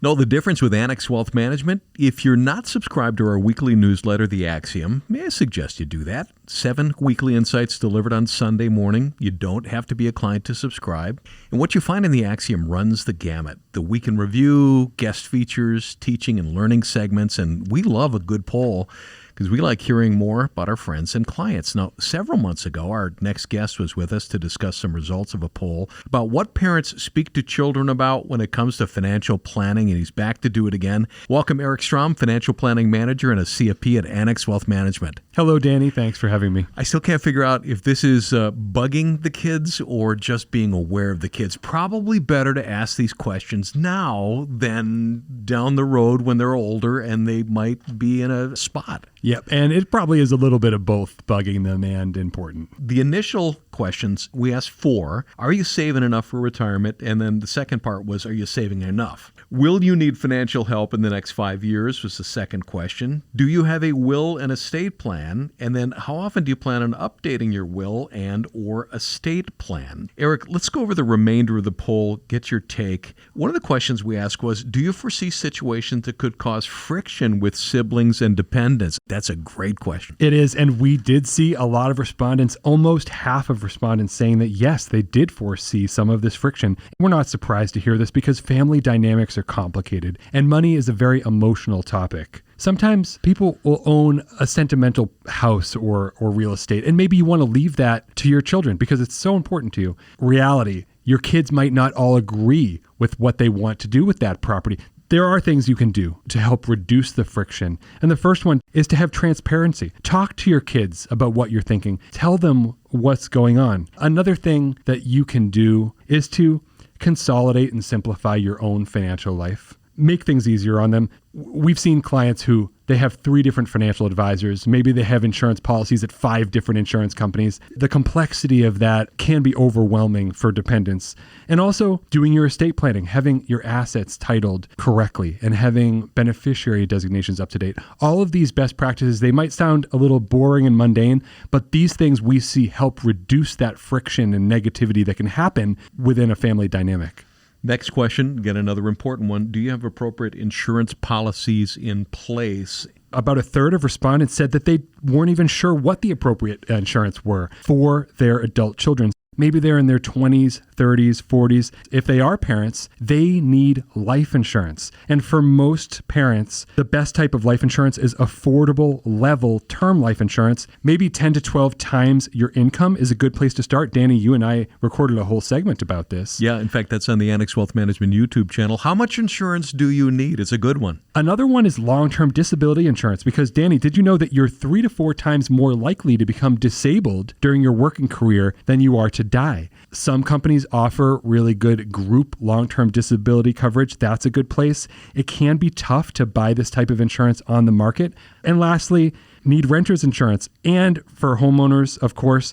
Know the difference with Annex Wealth Management? If you're not subscribed to our weekly newsletter, The Axiom, may I suggest you do that? 7 weekly insights delivered on Sunday morning. You don't have to be a client to subscribe. And what you find in The Axiom runs the gamut. The Week in Review, guest features, teaching and learning segments, and we love a good poll because we like hearing more about our friends and clients. Now, several months ago, our next guest was with us to discuss some results of a poll about what parents speak to children about when it comes to financial planning, and he's back to do it again. Welcome, Eric Strom, Financial Planning Manager and a CFP at Annex Wealth Management. Hello, Danny. Thanks for having me. I still can't figure out if this is bugging the kids or just being aware of the kids. Probably better to ask these questions now than down the road when they're older and they might be in a spot. Yep, and it probably is a little bit of both bugging them and important. The initial questions, we asked 4, are you saving enough for retirement? And then the second part was, are you saving enough? Will you need financial help in the next 5 years was the second question. Do you have a will and estate plan? And then how often do you plan on updating your will and or estate plan? Eric, let's go over the remainder of the poll, get your take. One of the questions we asked was, do you foresee situations that could cause friction with siblings and dependents? That's a great question. It is, and we did see a lot of respondents, almost half of respondents saying that yes, they did foresee some of this friction. We're not surprised to hear this because family dynamics are complicated and money is a very emotional topic. Sometimes people will own a sentimental house or real estate, and maybe you want to leave that to your children because it's so important to you. Reality, your kids might not all agree with what they want to do with that property. There are things you can do to help reduce the friction. And the first one is to have transparency. Talk to your kids about what you're thinking. Tell them what's going on. Another thing that you can do is to consolidate and simplify your own financial life. Make things easier on them. We've seen clients who they have 3 different financial advisors. Maybe they have insurance policies at 5 different insurance companies. The complexity of that can be overwhelming for dependents. And also doing your estate planning, having your assets titled correctly and having beneficiary designations up to date. All of these best practices, they might sound a little boring and mundane, but these things we see help reduce that friction and negativity that can happen within a family dynamic. Next question, again, another important one. Do you have appropriate insurance policies in place? About a third of respondents said that they weren't even sure what the appropriate insurance were for their adult children. Maybe they're in their 20s, 30s, 40s. If they are parents, they need life insurance. And for most parents, the best type of life insurance is affordable level term life insurance. Maybe 10 to 12 times your income is a good place to start. Danny, you and I recorded a whole segment about this. Yeah, in fact, that's on the Annex Wealth Management YouTube channel. How much insurance do you need? It's a good one. Another one is long-term disability insurance because, Danny, did you know that you're 3 to 4 times more likely to become disabled during your working career than you are to die? Some companies offer really good group long-term disability coverage. That's a good place. It can be tough to buy this type of insurance on the market. And lastly, need renter's insurance. And for homeowners, of course,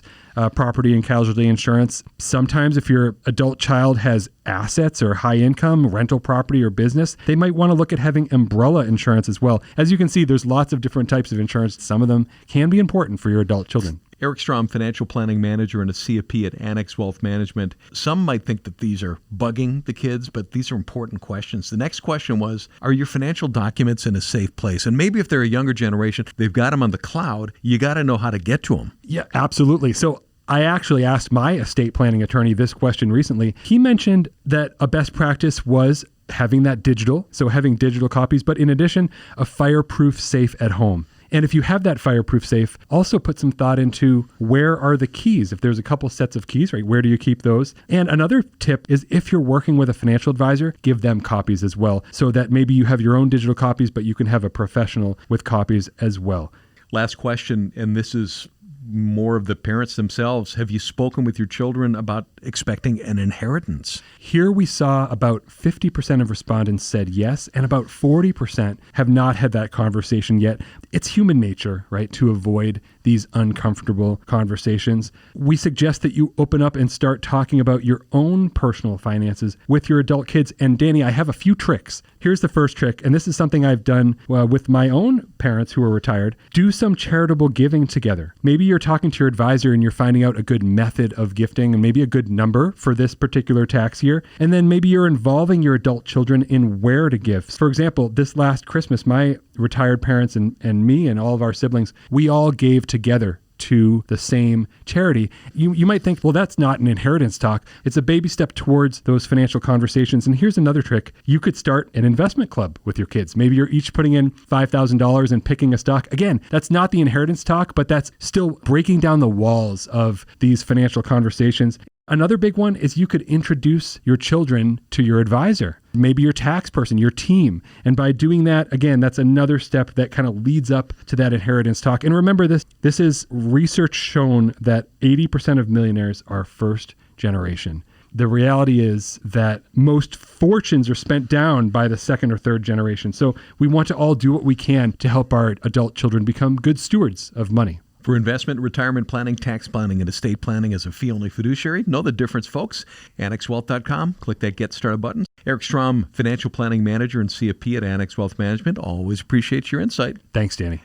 property and casualty insurance. Sometimes if your adult child has assets or high income, rental property or business, they might want to look at having umbrella insurance as well. As you can see, there's lots of different types of insurance. Some of them can be important for your adult children. Eric Strom, Financial Planning Manager and a CFP at Annex Wealth Management. Some might think that these are bugging the kids, but these are important questions. The next question was, are your financial documents in a safe place? And maybe if they're a younger generation, they've got them on the cloud, you got to know how to get to them. Yeah, absolutely. So I actually asked my estate planning attorney this question recently. He mentioned that a best practice was having that digital, so having digital copies, but in addition, a fireproof safe at home. And if you have that fireproof safe, also put some thought into where are the keys? If there's a couple sets of keys, right, where do you keep those? And another tip is if you're working with a financial advisor, give them copies as well, so that maybe you have your own digital copies, but you can have a professional with copies as well. Last question, and this is more of the parents themselves. Have you spoken with your children about expecting an inheritance? Here we saw about 50% of respondents said yes, and about 40% have not had that conversation yet. It's human nature, right, to avoid these uncomfortable conversations. We suggest that you open up and start talking about your own personal finances with your adult kids. And Danny, I have a few tricks. Here's the first trick, and this is something I've done with my own parents who are retired. Do some charitable giving together. Maybe you're talking to your advisor and you're finding out a good method of gifting and maybe a good number for this particular tax year. And then maybe you're involving your adult children in where to give. For example, this last Christmas, my retired parents and me and all of our siblings, we all gave together to the same charity. You might think, well, that's not an inheritance talk. It's a baby step towards those financial conversations. And here's another trick. You could start an investment club with your kids. Maybe you're each putting in $5,000 and picking a stock. Again, that's not the inheritance talk, but that's still breaking down the walls of these financial conversations. Another big one is you could introduce your children to your advisor, maybe your tax person, your team. And by doing that, again, that's another step that kind of leads up to that inheritance talk. And remember this is research shown that 80% of millionaires are first generation. The reality is that most fortunes are spent down by the second or third generation. So we want to all do what we can to help our adult children become good stewards of money. For investment, retirement planning, tax planning, and estate planning as a fee-only fiduciary, know the difference, folks. AnnexWealth.com. Click that Get Started button. Eric Strom, Financial Planning Manager and CFP at Annex Wealth Management. Always appreciate your insight. Thanks, Danny.